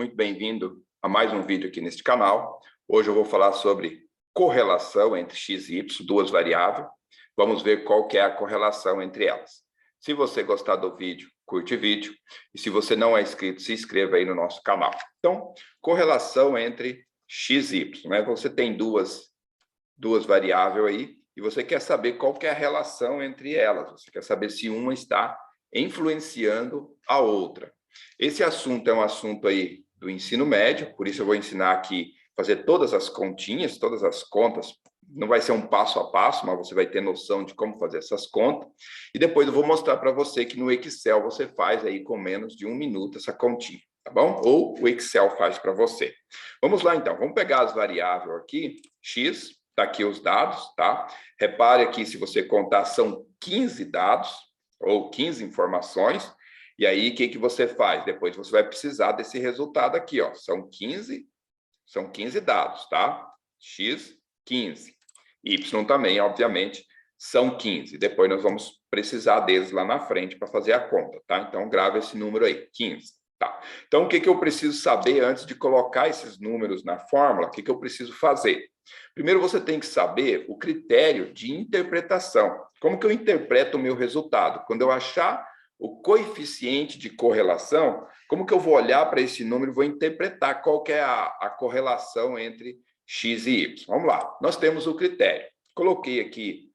Muito bem-vindo a mais um vídeo aqui neste canal. Hoje eu vou falar sobre correlação entre x e y, duas variáveis. Vamos ver qual que é a correlação entre elas. Se você gostar do vídeo, curte o vídeo. E se você não é inscrito, se inscreva aí no nosso canal. Então, correlação entre x e y, né? Você tem duas variáveis aí e você quer saber qual que é a relação entre elas. Você quer saber se uma está influenciando a outra. Esse assunto é um assunto aí do ensino médio, por isso eu vou ensinar aqui, fazer todas as continhas, todas as contas. Não vai ser um passo a passo, mas você vai ter noção de como fazer essas contas. E depois eu vou mostrar para você que no Excel você faz aí com menos de 1 minuto essa continha, tá bom? Ou o Excel faz para você. Vamos lá então, vamos pegar as variáveis aqui, x, tá aqui os dados, tá? Repare aqui, se você contar, são 15 dados, ou 15 informações. E aí, o que você faz? Depois você vai precisar desse resultado aqui, ó. São 15 dados, tá? X, 15. Y também, obviamente, são 15. Depois nós vamos precisar deles lá na frente para fazer a conta, tá? Então, grava esse número aí, 15. Tá. Então, o que eu preciso saber antes de colocar esses números na fórmula? O que eu preciso fazer? Primeiro, você tem que saber o critério de interpretação. Como que eu interpreto o meu resultado? Quando eu achar o coeficiente de correlação, como que eu vou olhar para esse número e vou interpretar qual que é a correlação entre x e y? Vamos lá. Nós temos o critério. Coloquei aqui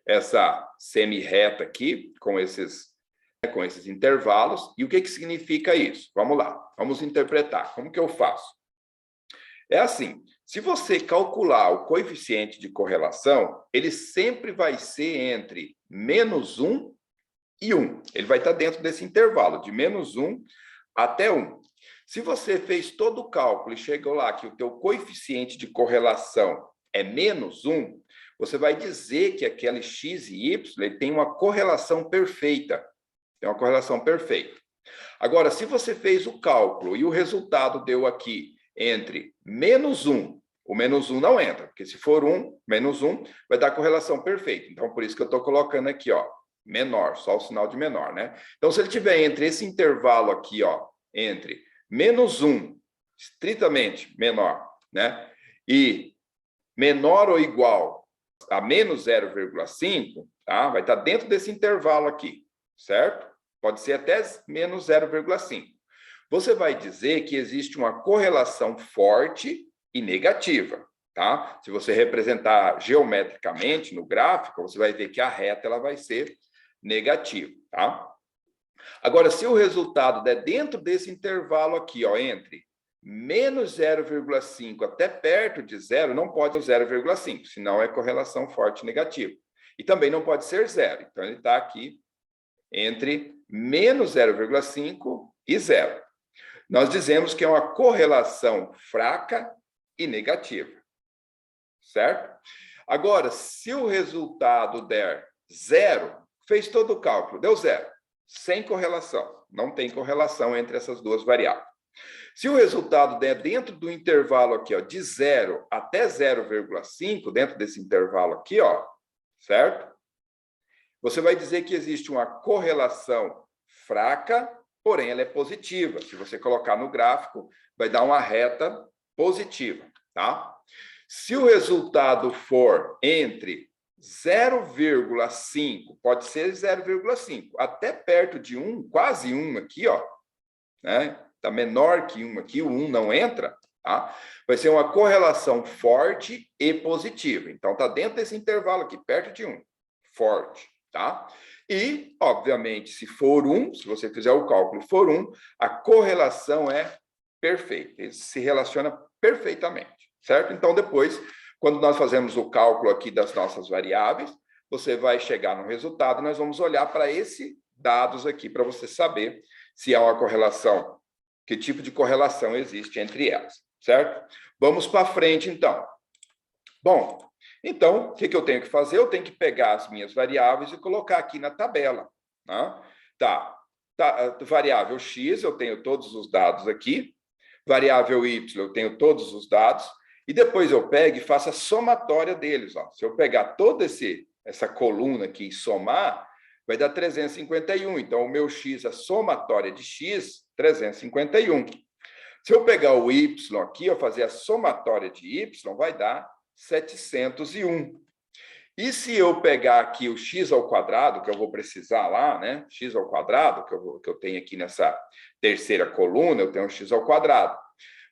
essa semi-reta aqui, com esses intervalos. E o que significa isso? Vamos lá, vamos interpretar. Como que eu faço? É assim, se você calcular o coeficiente de correlação, ele sempre vai ser entre menos 1 e 1. Ele vai estar dentro desse intervalo, de menos 1 até 1. Se você fez todo o cálculo e chegou lá que o teu coeficiente de correlação é menos 1, você vai dizer que aquele x e y ele tem uma correlação perfeita. Tem uma correlação perfeita. Agora, se você fez o cálculo e o resultado deu aqui entre menos 1, o menos 1 não entra, porque se for 1, menos 1, vai dar correlação perfeita. Então, por isso que eu estou colocando aqui, ó, menor, só o sinal de menor, né? Então, se ele tiver entre esse intervalo aqui, ó, entre menos 1, estritamente menor, né? E menor ou igual a menos 0,5, tá? Vai estar dentro desse intervalo aqui, certo? Pode ser até menos 0,5. Você vai dizer que existe uma correlação forte e negativa, tá? Se você representar geometricamente no gráfico, você vai ver que a reta ela vai ser negativa, tá? Agora, se o resultado der dentro desse intervalo aqui, ó, entre menos 0,5 até perto de zero, não pode ser 0,5, senão é correlação forte negativa. E também não pode ser zero. Então, ele está aqui entre menos 0,5 e zero. Nós dizemos que é uma correlação fraca e negativa, certo? Agora, se o resultado der zero, fez todo o cálculo, deu zero, sem correlação, não tem correlação entre essas duas variáveis. Se o resultado der dentro do intervalo aqui, ó, de 0 até 0,5, dentro desse intervalo aqui, ó, certo? Você vai dizer que existe uma correlação fraca, porém ela é positiva. Se você colocar no gráfico, vai dar uma reta positiva, tá? Se o resultado for entre 0,5, pode ser 0,5, até perto de 1, quase 1 aqui, ó, né? Tá menor que 1 aqui, o 1 não entra, tá? Vai ser uma correlação forte e positiva. Então, tá dentro desse intervalo aqui, perto de 1, forte. Tá? E, obviamente, se for 1, se você fizer o cálculo e for 1, a correlação é perfeita. Ele se relaciona perfeitamente, certo? Então, depois, quando nós fazemos o cálculo aqui das nossas variáveis, você vai chegar no resultado e nós vamos olhar para esses dados aqui, para você saber se há uma correlação, que tipo de correlação existe entre elas, certo? Vamos para frente, então. Bom, então, o que eu tenho que fazer? Eu tenho que pegar as minhas variáveis e colocar aqui na tabela. Né? Tá, variável x, eu tenho todos os dados aqui. Variável y, eu tenho todos os dados. E depois eu pego e faço a somatória deles. Ó. Se eu pegar toda essa coluna aqui e somar, vai dar 351. Então, o meu x, a somatória de x, 351. Se eu pegar o y aqui, eu fazer a somatória de y, vai dar 701. E se eu pegar aqui o x ao quadrado, que eu vou precisar lá, né? X ao quadrado, que eu tenho aqui nessa terceira coluna, eu tenho x ao quadrado.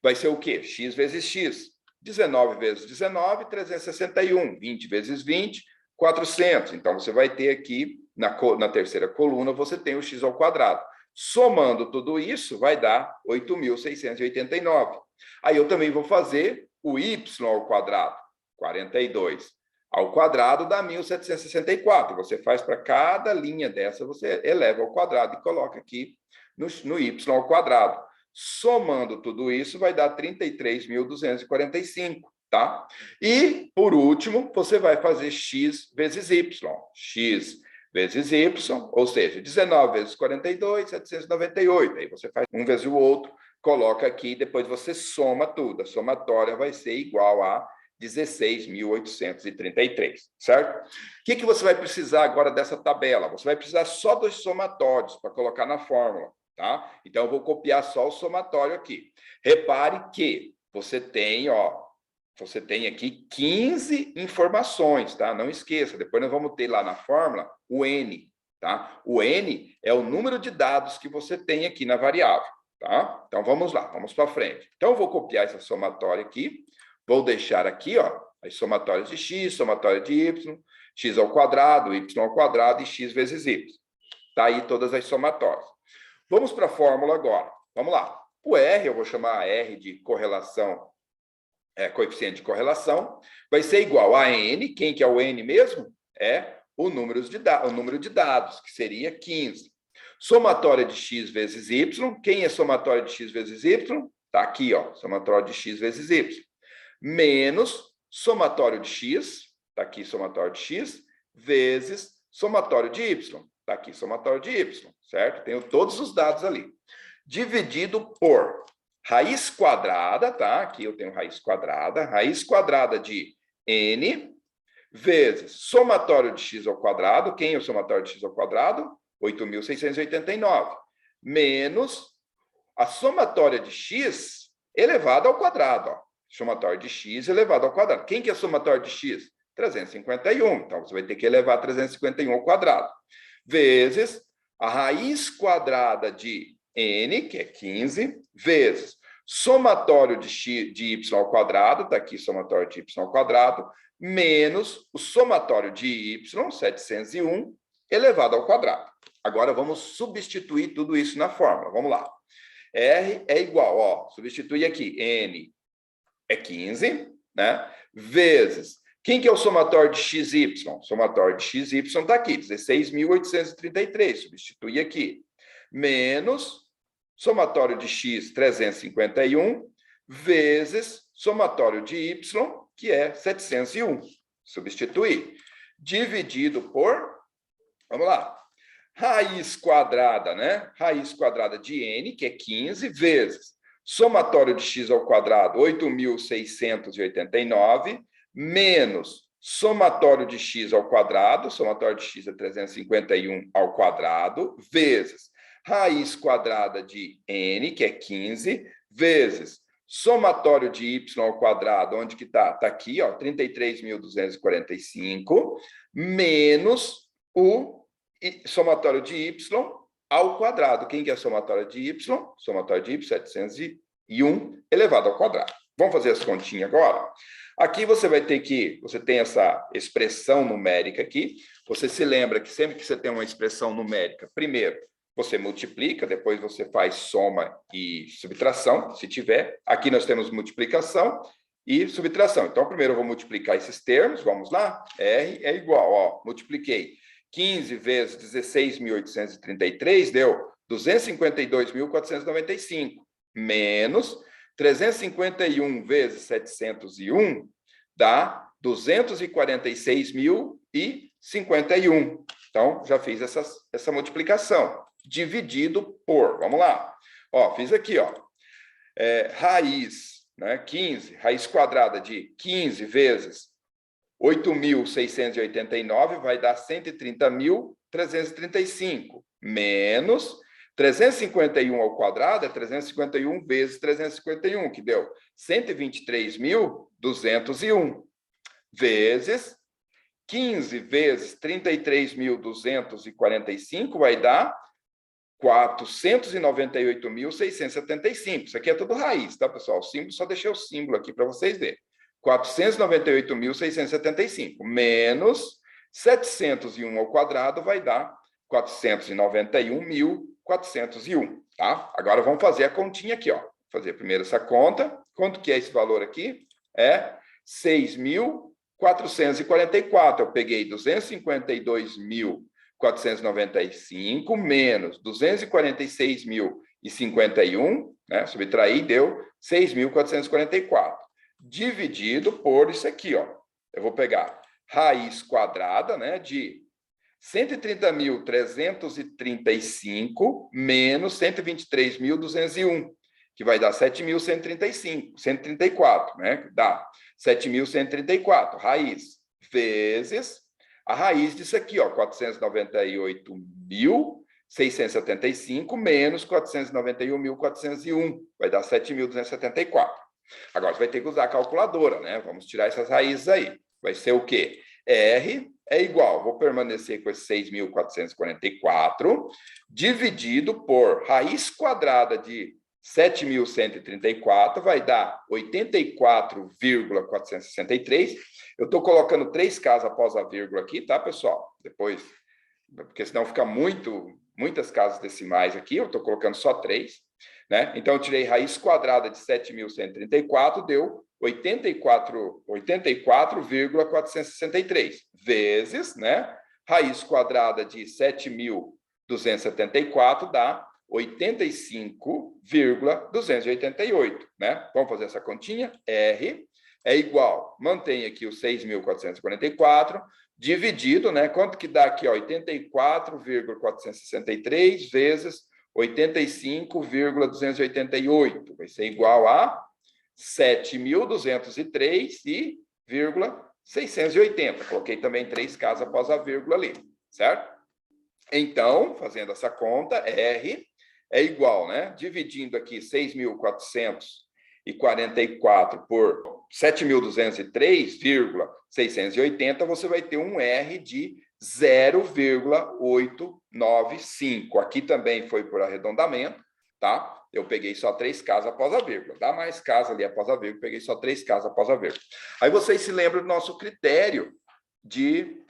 Vai ser o quê? X vezes x. 19 vezes 19, 361. 20 vezes 20, 400. Então, você vai ter aqui, na terceira coluna, você tem o x ao quadrado. Somando tudo isso, vai dar 8.689. Aí eu também vou fazer o y ao quadrado, 42. Ao quadrado dá 1.764. Você faz para cada linha dessa, você eleva ao quadrado e coloca aqui no y ao quadrado. Somando tudo isso, vai dar 33.245, tá? E, por último, você vai fazer x vezes y. X vezes y, ou seja, 19 vezes 42, 798. Aí você faz um vezes o outro, coloca aqui, depois você soma tudo. A somatória vai ser igual a 16.833, certo? O que você vai precisar agora dessa tabela? Você vai precisar só dos somatórios para colocar na fórmula, tá? Então, eu vou copiar só o somatório aqui. Repare que você tem aqui 15 informações, tá? Não esqueça, depois nós vamos ter lá na fórmula o N, tá? O N é o número de dados que você tem aqui na variável, tá? Então, vamos lá, vamos para frente. Então, eu vou copiar essa somatória aqui. Vou deixar aqui, ó, as somatórias de x, somatória de y, x ao quadrado, y ao quadrado e x vezes y. Tá aí todas as somatórias. Vamos para a fórmula agora. Vamos lá. O R, eu vou chamar R de correlação, coeficiente de correlação, vai ser igual a N. Quem que é o N mesmo? É o número de dados, que seria 15. Somatória de x vezes y. Quem é somatória de x vezes y? Tá aqui, ó, somatória de x vezes y. Menos somatório de x, está aqui somatório de x, vezes somatório de y, está aqui somatório de y, certo? Tenho todos os dados ali. Dividido por raiz quadrada, tá? Aqui eu tenho raiz quadrada de n, vezes somatório de x ao quadrado. Quem é o somatório de x ao quadrado? 8.689. Menos a somatória de x elevado ao quadrado, ó. Somatório de x elevado ao quadrado. Quem que é somatório de x? 351. Então, você vai ter que elevar 351 ao quadrado. Vezes a raiz quadrada de n, que é 15, vezes somatório de y ao quadrado, está aqui somatório de y ao quadrado, menos o somatório de y, 701, elevado ao quadrado. Agora, vamos substituir tudo isso na fórmula. Vamos lá. R é igual, ó, substitui aqui, n é 15, né? Vezes, quem que é o somatório de XY? Somatório de XY está aqui, 16.833, substitui aqui. Menos somatório de X, 351, vezes somatório de Y, que é 701. Substituir. Dividido por, vamos lá, raiz quadrada, né? Raiz quadrada de N, que é 15, vezes somatório de x ao quadrado, 8.689, menos somatório de x ao quadrado, somatório de x é 351 ao quadrado, vezes raiz quadrada de n, que é 15, vezes somatório de y ao quadrado, onde que está? Está aqui, ó, 33.245, menos o somatório de y ao quadrado. Quem que é a somatória de y? Somatória de y, 701 elevado ao quadrado. Vamos fazer as continhas agora? Aqui você vai ter que, você tem essa expressão numérica aqui, você se lembra que sempre que você tem uma expressão numérica, primeiro você multiplica, depois você faz soma e subtração, se tiver. Aqui nós temos multiplicação e subtração. Então, primeiro eu vou multiplicar esses termos, vamos lá? R é igual, ó, multipliquei 15 vezes 16.833 deu 252.495, menos 351 vezes 701 dá 246.051. Então, já fiz essa multiplicação. Dividido por, vamos lá. Ó, fiz aqui, ó. Raiz, né, 15, raiz quadrada de 15 vezes 8.689 vai dar 130.335, menos 351 ao quadrado é 351 vezes 351, que deu 123.201, vezes 15 vezes 33.245 vai dar 498.675. Isso aqui é tudo raiz, tá, pessoal? O símbolo, só deixei o símbolo aqui para vocês verem. 498.675 menos 701 ao quadrado vai dar 491.401, tá? Agora vamos fazer a continha aqui, ó. Vou fazer primeiro essa conta. Quanto que é esse valor aqui? É 6.444. Eu peguei 252.495 menos 246.051, né? Subtraí, deu 6.444. Dividido por isso aqui, ó. Eu vou pegar raiz quadrada, né, de 130.335 menos 123.201, que vai dar 7.134, né? Dá 7.134, raiz, vezes a raiz disso aqui, ó, 498.675 menos 491.401, vai dar 7.274. Agora, você vai ter que usar a calculadora, né? Vamos tirar essas raízes aí. Vai ser o quê? R é igual, vou permanecer com esse 6.444, dividido por raiz quadrada de 7.134, vai dar 84,463. Eu estou colocando 3 casas após a vírgula aqui, tá, pessoal? Depois, porque senão fica muitas casas decimais aqui, eu estou colocando só 3. Né? Então, eu tirei raiz quadrada de 7.134, deu 84,463, vezes, né? Raiz quadrada de 7.274 dá 85,288, né? Vamos fazer essa continha? R é igual, mantém aqui o 6.444, dividido, né? Quanto que dá aqui, ó? 84,463 vezes 85,288, vai ser igual a 7.203,680. Coloquei também 3 casas após a vírgula ali, certo? Então, fazendo essa conta, R é igual, né? Dividindo aqui 6.444 por 7.203,680, você vai ter um R de 0,895. Aqui também foi por arredondamento, tá? Eu peguei só 3 casas após a vírgula. Dá mais casas ali após a vírgula, peguei só 3 casas após a vírgula. Aí vocês se lembram do nosso critério de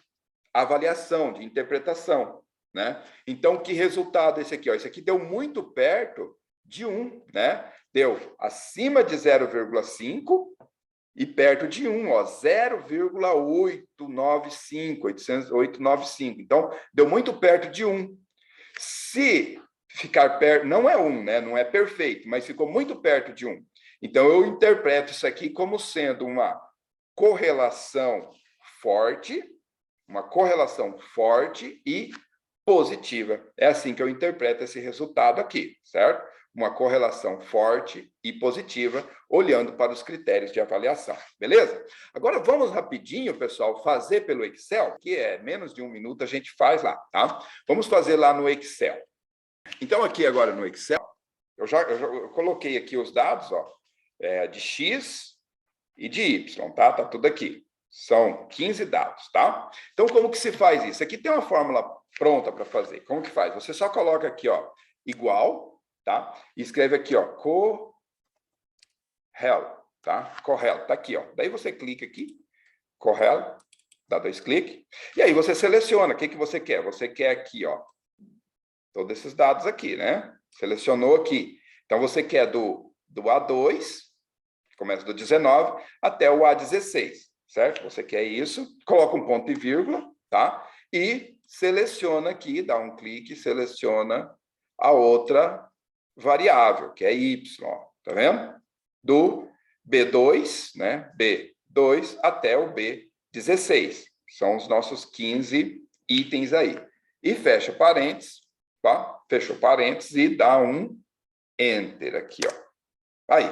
avaliação, de interpretação, né? Então, que resultado é esse aqui? Ó? Esse aqui deu muito perto de 1, né? Deu acima de 0,5 e perto de 1, ó, 0,895. Então, deu muito perto de 1. Se ficar perto, não é 1, né? Não é perfeito, mas ficou muito perto de 1. Então, eu interpreto isso aqui como sendo uma correlação forte e positiva. É assim que eu interpreto esse resultado aqui, certo? Uma correlação forte e positiva, olhando para os critérios de avaliação, beleza? Agora, vamos rapidinho, pessoal, fazer pelo Excel, que é menos de 1 minuto, a gente faz lá, tá? Vamos fazer lá no Excel. Então, aqui agora no Excel, eu coloquei aqui os dados, ó, de X e de Y, tá? Tá tudo aqui. São 15 dados, tá? Então, como que se faz isso? Aqui tem uma fórmula pronta para fazer. Como que faz? Você só coloca aqui, ó, igual, tá? E escreve aqui, ó, correl, tá? Correl, tá aqui, ó. Daí você clica aqui, correl, dá 2 cliques, e aí você seleciona o que você quer. Você quer aqui, ó, todos esses dados aqui, né? Selecionou aqui. Então, você quer do A2, que começa do 19, até o A16, certo? Você quer isso, coloca um ponto e vírgula, tá? E seleciona aqui, dá um clique, seleciona a outra variável, que é y, ó, tá vendo? Do B2, né? B2 até o B16. São os nossos 15 itens aí. E fecha parênteses, tá? Fechou parênteses e dá um Enter aqui, ó. Aí,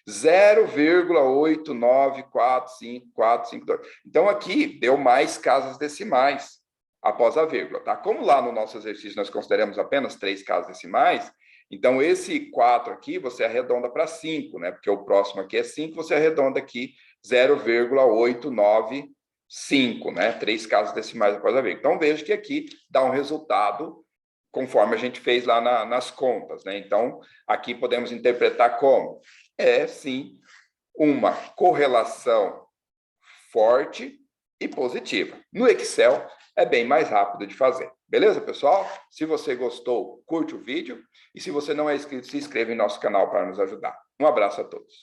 0,8945452. Então, aqui deu mais casas decimais após a vírgula, tá? Como lá no nosso exercício nós consideramos apenas 3 casas decimais, então esse 4 aqui você arredonda para 5, né? Porque o próximo aqui é 5, você arredonda aqui 0,895, né? 3 casas decimais após a vírgula. Então veja que aqui dá um resultado conforme a gente fez lá nas contas, né? Então, aqui podemos interpretar como? É, sim, uma correlação forte e positiva. No Excel, é bem mais rápido de fazer. Beleza, pessoal? Se você gostou, curte o vídeo. E se você não é inscrito, se inscreva em nosso canal para nos ajudar. Um abraço a todos.